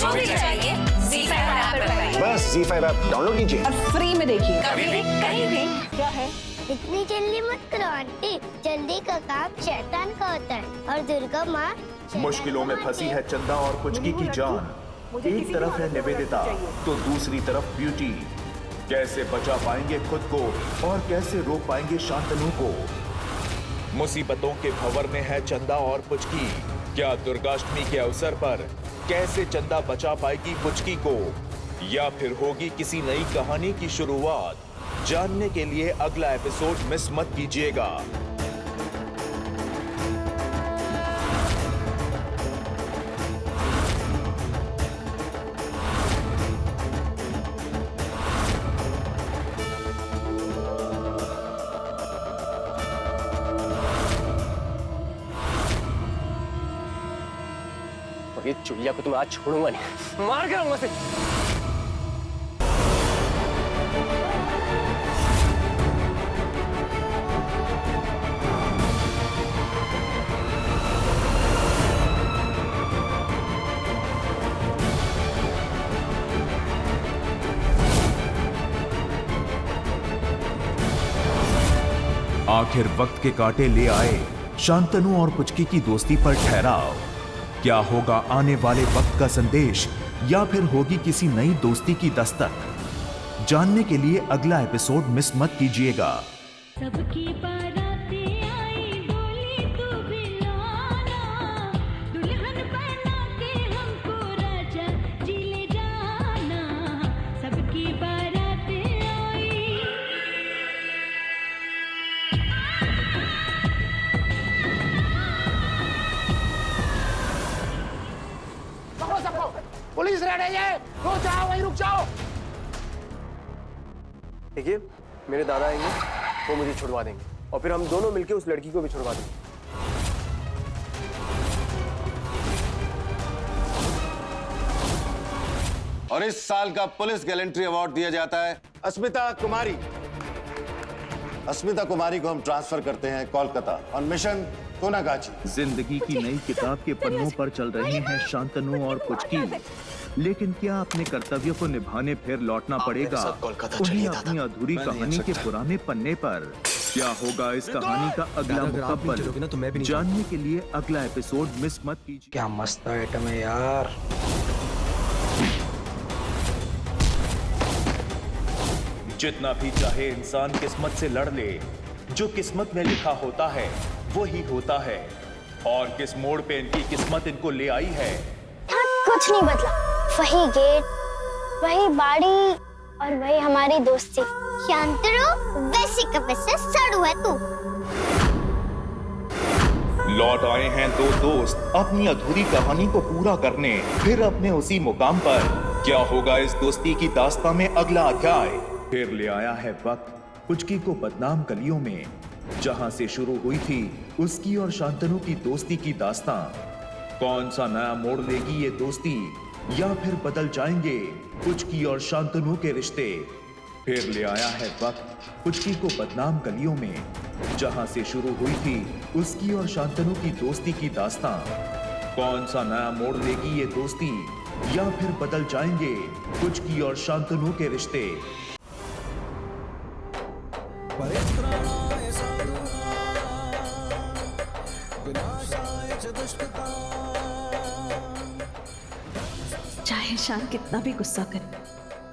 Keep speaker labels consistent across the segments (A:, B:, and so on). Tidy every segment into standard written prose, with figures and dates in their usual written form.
A: जो भी चाहिए ZEE5 ऐप पर पाइए।
B: बस ZEE5 ऐप डाउनलोड कीजिए
C: और फ्री में देखिए।
A: कभी भी कहीं भी।
C: क्या है?
D: इतनी जल्दी मत करो आंटी, जल्दी का काम शैतान का होता है और दुर्गा माँ
E: मुश्किलों में फंसी है चंदा और पुचकी की जान। एक तरफ है निवेदिता तो दूसरी तरफ ब्यूटी। कैसे बचा पाएंगे खुद को और कैसे रोक पाएंगे शांतनु को? मुसीबतों के भंवर में है चंदा और पुचकी। क्या दुर्गाष्टमी के अवसर पर कैसे चंदा बचा पाएगी पुचकी को, या फिर होगी किसी नई कहानी की शुरुआत? जानने के लिए अगला एपिसोड मिस मत कीजिएगा।
F: और ये चुड़िया को तो मैं आज छोड़ूंगा नहीं, मार के रहूंगा उसे।
E: आखिर वक्त के कांटे ले आए शांतनु और पुचकी की दोस्ती पर ठहराव। क्या होगा आने वाले वक्त का संदेश, या फिर होगी किसी नई दोस्ती की दस्तक? जानने के लिए अगला एपिसोड मिस मत कीजिएगा।
G: सबकी बारातें आई बोली तू भी लाना, दुल्हन बना के हमको राजा जी ले जाना। सबकी बारातें आई।
B: पकड़ो सबको, पुलिस रेडी है, रुक जाओ, वहीं रुक जाओ।
F: देखिए, मेरे दादा आएंगे, वो मुझे छुड़वा देंगे और फिर हम दोनों मिलके उस लड़की को भी छुड़वा देंगे।
H: और इस साल का पुलिस गैलेंट्री अवार्ड दिया जाता है अस्मिता कुमारी। अस्मिता कुमारी को हम ट्रांसफर करते हैं कोलकाता ऑन मिशन कोनागाची।
E: जिंदगी की नई किताब के पन्नों पर चल रहे हैं शांतनु और पुचकी, लेकिन क्या अपने कर्तव्य को निभाने फिर लौटना पड़ेगा उन्हें अपनी अधूरी कहानी के पुराने पन्ने पर? क्या होगा इस कहानी का अगला मुकब्बल? जानने के लिए अगला एपिसोड मिस मत कीजिए।
B: क्या मस्त आइटम है यार।
E: जितना भी चाहे इंसान किस्मत से लड़ ले, जो किस्मत में लिखा होता है वो ही होता है। और किस मोड़ पे इनकी किस्मत इनको ले आई है।
D: कुछ नहीं बदला, वही गेट, वही बाड़ी और वही हमारी दोस्ती। शांतनु वैसी का वैसा साड़ू है तू।
E: लौट आए हैं दो दोस्त अपनी अधूरी कहानी को पूरा करने, फिर अपने उसी मुकाम पर। क्या होगा इस दोस्ती की दास्तां में अगला अध्याय? फिर ले आया है वक्त पुचकी को बदनाम गलियों में, जहां से शुरू हुई थी उसकी और शांतनु की दोस्ती की दास्तां। कौन सा नया मोड़ लेगी ये दोस्ती, या फिर बदल जाएंगे पुचकी और शांतनु के रिश्ते? फिर ले आया है वक्त पुचकी को बदनाम गलियों में, जहां से शुरू हुई थी उसकी और शांतनु की दोस्ती की दास्तां। कौन सा नया मोड़ लेगी ये दोस्ती, या फिर बदल जाएंगे पुचकी और शांतनु के रिश्ते?
C: चाहे शान कितना भी गुस्सा करे,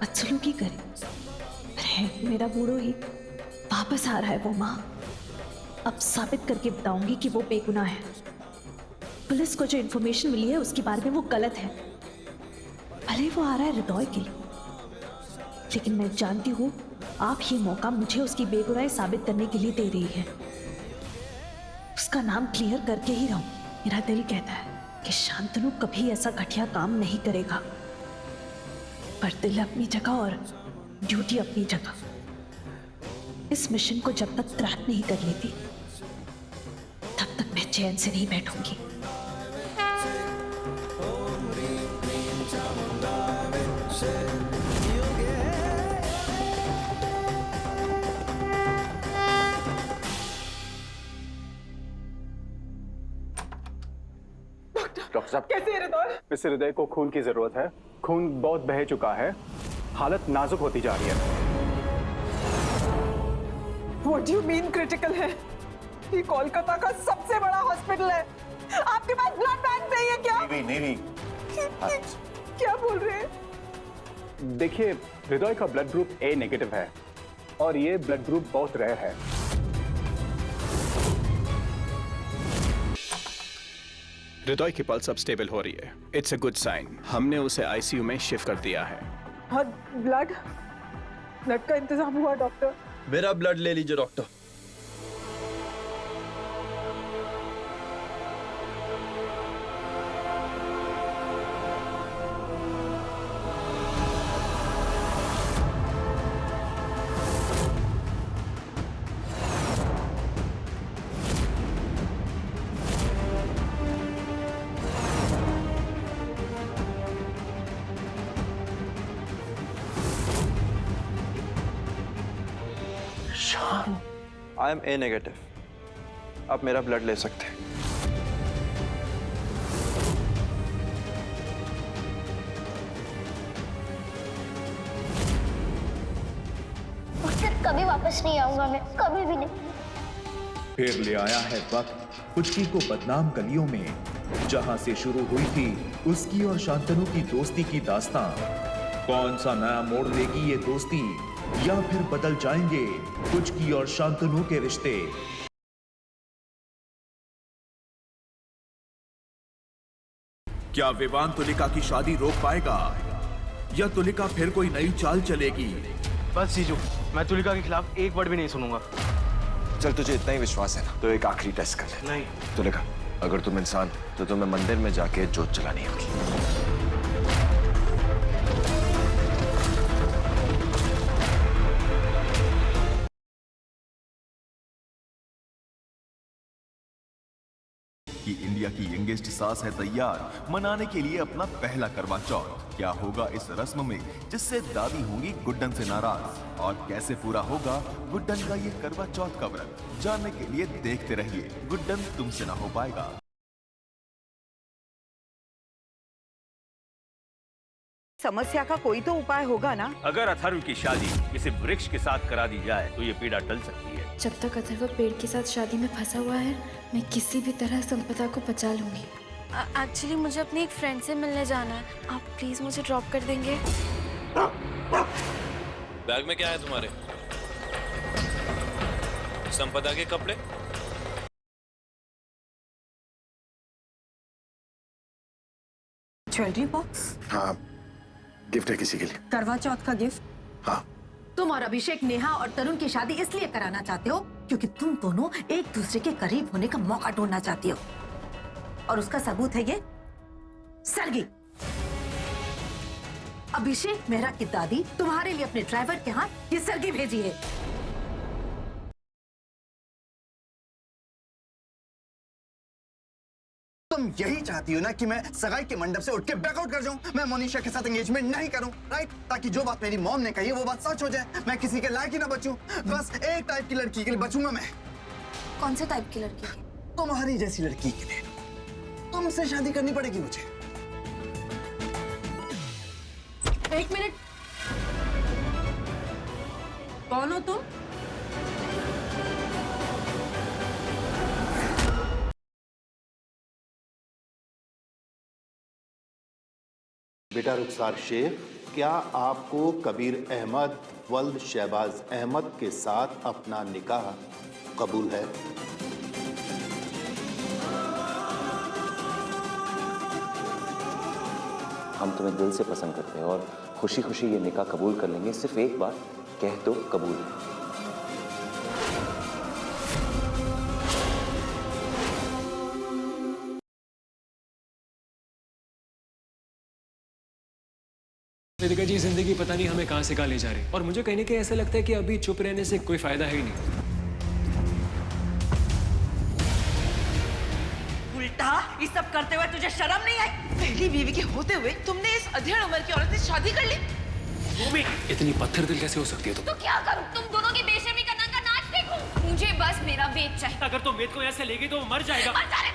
C: बदसलूकी करे, पर है मेरा बूढ़ो ही। वापस आ रहा है वो माँ। अब साबित करके बताऊंगी कि वो बेगुनाह है। पुलिस को जो इन्फॉर्मेशन मिली है उसके बारे में वो गलत है। भले वो आ रहा है हृदय के लिए, लेकिन मैं जानती हूँ आप ये मौका मुझे उसकी बेगुनाही साबित करने के लिए दे रही है। उसका नाम क्लियर करके ही रहूं। मेरा दिल कहता है कि शांतनु कभी ऐसा घटिया काम नहीं करेगा, पर दिल अपनी जगह और ड्यूटी अपनी जगह। इस मिशन को जब तक क्रैक नहीं कर लेती तब तक मैं चैन से नहीं बैठूंगी।
F: डॉक्टर
H: डॉक्टर साहब।
F: कैसे हृदय? इस हृदय को खून की जरूरत है। खून बहुत बह चुका है, हालत नाजुक होती जा रही है।
I: What do you mean critical है? ये कोलकाता का सबसे बड़ा हॉस्पिटल है। आपके पास ब्लड बैंक नहीं है क्या?
H: नहीं।
I: क्या बोल रहे हैं?
F: देखिए, हृदय का ब्लड ग्रुप ए नेगेटिव है और ये ब्लड ग्रुप बहुत रेयर है।
J: हृदय की पल्स अब स्टेबल हो रही है। It's a good sign. हमने उसे आईसीयू में शिफ्ट कर दिया है।
I: और ब्लड का इंतजाम हुआ डॉक्टर?
K: मेरा ब्लड ले लीजिए doctor.
L: I am A negative. आप मेरा ब्लड ले सकते हैं।
D: डॉक्टर कभी वापस नहीं आऊंगा मैं, कभी भी नहीं।
E: फिर ले आया है वक्त पुचकी को बदनाम गलियों में, जहां से शुरू हुई थी उसकी और शांतनु की दोस्ती की दास्तां। कौन सा नया मोड़ लेगी ये दोस्ती, या फिर बदल जाएंगे पुचकी और शांतनु के रिश्ते। क्या विवान तुलिका की शादी रोक पाएगा, या तुलिका फिर कोई नई चाल चलेगी?
L: बस जीजू, मैं तुलिका के खिलाफ एक वर्ड भी नहीं सुनूंगा।
H: चल, तुझे इतना ही विश्वास है ना, तो एक आखिरी टेस्ट कर ले।
L: नहीं
H: तुलिका, अगर तुम इंसान तो तुम्हें मंदिर में जाके जोत जलानी होगी।
E: कि इंडिया की यंगेस्ट सास है तैयार मनाने के लिए अपना पहला करवा चौथ। क्या होगा इस रस्म में जिससे दादी होंगी गुड्डन से नाराज, और कैसे पूरा होगा गुड्डन का ये करवा चौथ का व्रत, जानने के लिए देखते रहिए गुड्डन तुमसे ना हो पाएगा।
I: समस्या का कोई तो उपाय होगा ना?
K: अगर अथर्व की शादी किसी वृक्ष के साथ करा दी जाए तो ये पीड़ा टल सकती है।
G: जब तक अथर्व पेड़ के साथ शादी में फंसा हुआ है, मैं किसी भी तरह संपदा को बचा लूंगी।
A: एक्चुअली मुझे अपनी एक फ्रेंड से मिलने जाना है। आप प्लीज मुझे ड्रॉप कर देंगे?
K: बैग में क्या है तुम्हारे? संपदा के कपड़े?
I: Jewellery box?
B: हाँ, गिफ्ट है किसी के लिए।
I: करवा चौथ का गिफ्ट?
B: हाँ।
I: तुम और अभिषेक नेहा और तरुण की शादी इसलिए कराना चाहते हो क्योंकि तुम दोनों एक दूसरे के करीब होने का मौका ढूंढना चाहती हो, और उसका सबूत है ये सरगी। अभिषेक मेहरा की दादी तुम्हारे लिए अपने ड्राइवर के हाथ ये सरगी भेजी है।
M: तुम यही चाहती हो ना कि मैं सगाई के मंडप से उठ के बैकआउट कर जाऊं, मैं मोनिशा के साथ एंगेजमेंट नहीं करूं, राइट? ताकि जो बात मेरी मॉम ने कही है वो बात सच हो जाए, मैं किसी के लायक ही ना बचूं। बस एक टाइप की लड़की के लिए बचूंगा मैं।
A: कौन से टाइप की लड़की की?
M: तुम्हारी जैसी लड़की के लिए। तुमसे शादी करनी पड़ेगी मुझे।
I: एक मिनट, कौन हो तुम?
N: बेटा रुखसार शेख, क्या आपको कबीर अहमद वल्द शहबाज अहमद के साथ अपना निकाह कबूल है?
O: हम तुम्हें दिल से पसंद करते हैं और खुशी खुशी ये निकाह कबूल कर लेंगे। सिर्फ एक बार कह दो कबूल।
P: रितिका जी, जिंदगी पता नहीं हमें कहां से कहां ले जा रही, और मुझे कहीं ना कहीं ऐसा लगता है कि अभी चुप रहने से कोई फायदा है ही नहीं।
I: उल्टा ये सब करते हुए तुझे शर्म नहीं आई? पहली बीवी के होते हुए तुमने इस अधेड़ उम्र की औरत से शादी कर ली।
P: वो भी इतनी पत्थर दिल कैसे हो सकती है तुम?
A: तो क्या करूं? तुम दोनों की बेशर्मी करना का नाच देखूं? मुझे बस मेरा वेद चाहिए।
P: अगर तुम वेद को यहाँ से लेगी तो वो मर जाएगा।
A: मर जाने